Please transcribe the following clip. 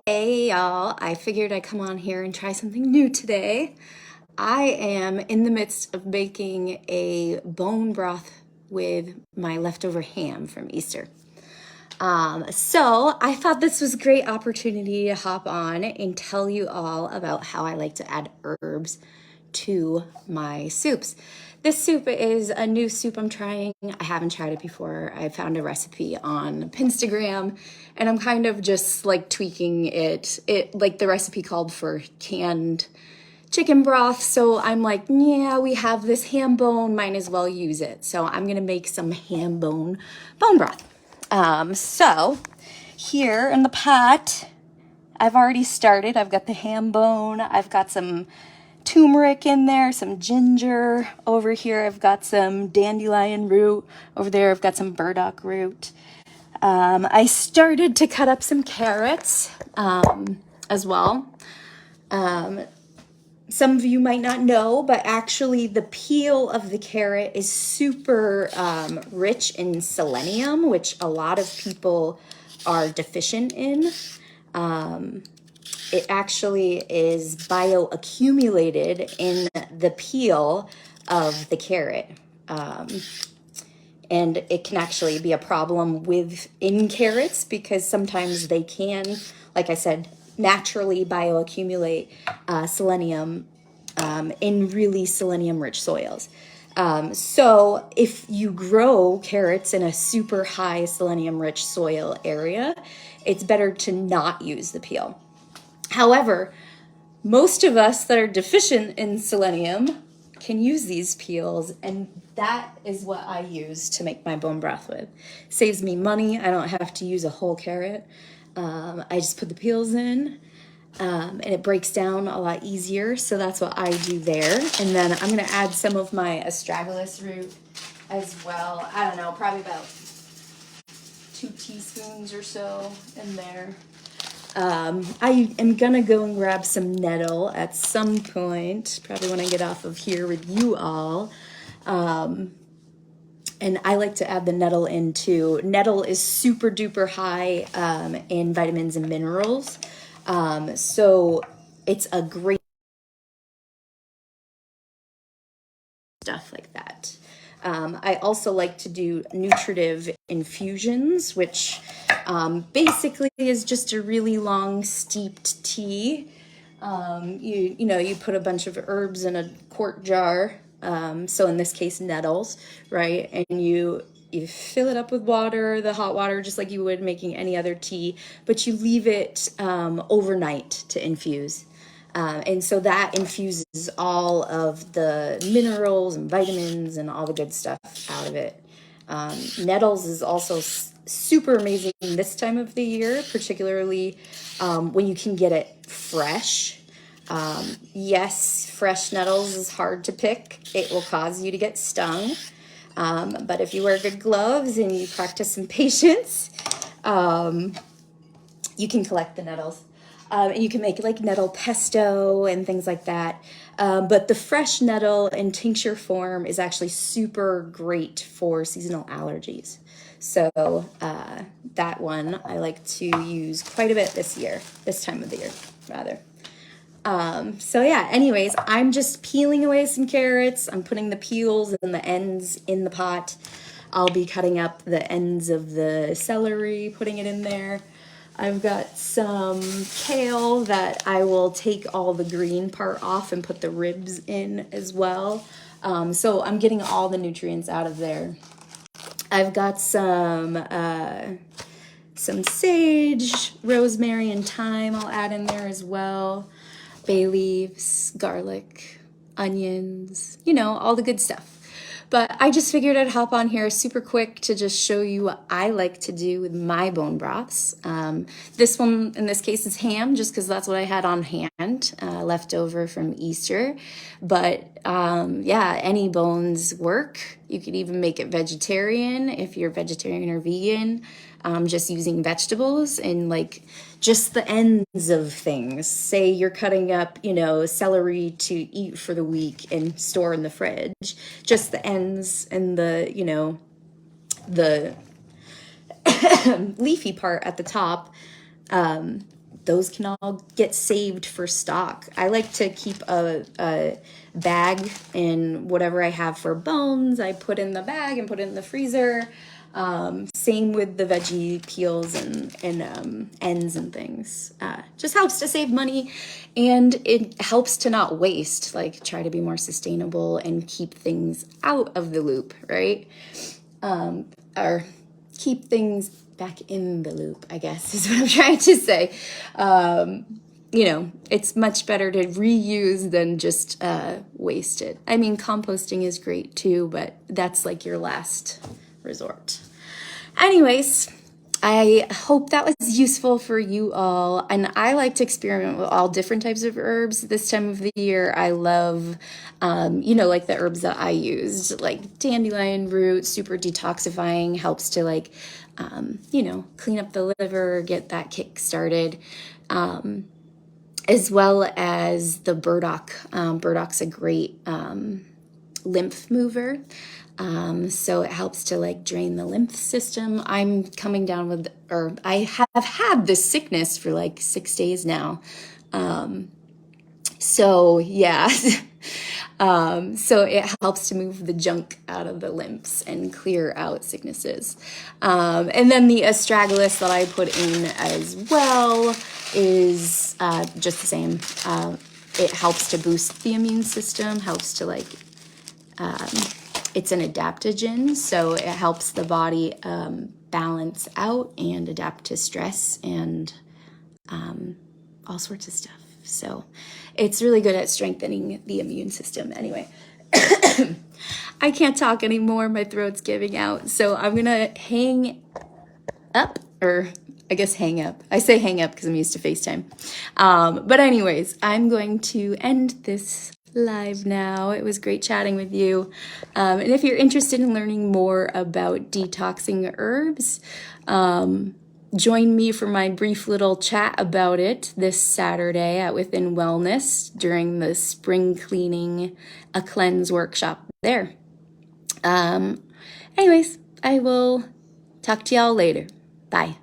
Hey y'all, I figured I'd come on here and try something new today. I am in the midst of making a bone broth with my leftover ham from Easter. So I thought this was a great opportunity to hop on and tell you all about how I like to add herbs to my soups. This soup is a new soup I'm trying. I haven't tried it before. I found a recipe on Pinstagram and I'm kind of just like tweaking it. Like the recipe called for canned chicken broth. So I'm like, yeah, we have this ham bone, might as well use it. So I'm gonna make some ham bone broth. So here in the pot, I've already started. I've got the ham bone. I've got some turmeric in there, some ginger. Over here, I've got some dandelion root. Over there, I've got some burdock root. I started to cut up some carrots as well. Some of you might not know, but actually the peel of the carrot is super rich in selenium, which a lot of people are deficient in. It actually is bioaccumulated in the peel of the carrot. And it can actually be a problem in carrots because sometimes they can, like I said, naturally bioaccumulate selenium in really selenium rich soils. So if you grow carrots in a super high selenium rich soil area, it's better to not use the peel. However, most of us that are deficient in selenium can use these peels, and that is what I use to make my bone broth with. Saves me money. I don't have to use a whole carrot. I just put the peels in, and it breaks down a lot easier. So that's what I do there. And then I'm gonna add some of my astragalus root as well. I don't know, probably about 2 teaspoons or so in there. I am gonna go and grab some nettle at some point, probably when I get off of here with you all. And I like to add the nettle in too. Nettle is super duper high in vitamins and minerals. So it's a great stuff like that. I also like to do nutritive infusions, which basically is just a really long steeped tea. You put a bunch of herbs in a quart jar. So in this case, nettles, right? And you fill it up with water, the hot water, just like you would making any other tea, but you leave it overnight to infuse. And so that infuses all of the minerals and vitamins and all the good stuff out of it. Nettles is also super amazing this time of the year, particularly when you can get it fresh. Yes, fresh nettles is hard to pick. It will cause you to get stung. But if you wear good gloves and you practice some patience, you can collect the nettles. And you can make like nettle pesto and things like that. But the fresh nettle in tincture form is actually super great for seasonal allergies. So that one I like to use quite a bit this time of the year, rather. So yeah, anyways, I'm just peeling away some carrots. I'm putting the peels and the ends in the pot. I'll be cutting up the ends of the celery, putting it in there. I've got some kale that I will take all the green part off and put the ribs in as well. So I'm getting all the nutrients out of there. I've got some sage, rosemary, and thyme I'll add in there as well. Bay leaves, garlic, onions, all the good stuff. But I just figured I'd hop on here super quick to just show you what I like to do with my bone broths. This one, in this case, is ham, just because that's what I had on hand, left over from Easter. But yeah, any bones work. You could even make it vegetarian if you're vegetarian or vegan. Just using vegetables and like just the ends of things. Say you're cutting up, celery to eat for the week and store in the fridge. Just the ends and the leafy part at the top. those can all get saved for stock. I like to keep a bag in whatever I have for bones. I put in the bag and put it in the freezer. Same with the veggie peels and ends and things. Just helps to save money, and it helps to not waste, like try to be more sustainable and keep things out of the loop, right? Or keep things back in the loop, I guess is what I'm trying to say. It's much better to reuse than just waste it. I mean, composting is great too, but that's like your last resort. Anyways, I hope that was useful for you all. And I like to experiment with all different types of herbs this time of the year. I love, like the herbs that I used, like dandelion root, super detoxifying, helps to clean up the liver, get that kick started. As well as the burdock. Burdock's a great lymph mover. So it helps to drain the lymph system. I'm coming down with, or I have had this sickness for 6 days now. So yeah. So it helps to move the junk out of the lymphs and clear out sicknesses. And then the astragalus that I put in as well is just the same. It helps to boost the immune system, helps to it's an adaptogen, so it helps the body balance out and adapt to stress and all sorts of stuff. So it's really good at strengthening the immune system. Anyway, I can't talk anymore. My throat's giving out. So I'm going to hang up, or I guess hang up. I say hang up because I'm used to FaceTime. But anyways, I'm going to end this live now. It was great chatting with you. And if you're interested in learning more about detoxing herbs, join me for my brief little chat about it this Saturday at Within Wellness during the spring cleaning a cleanse workshop there. Anyways, I will talk to y'all later. Bye.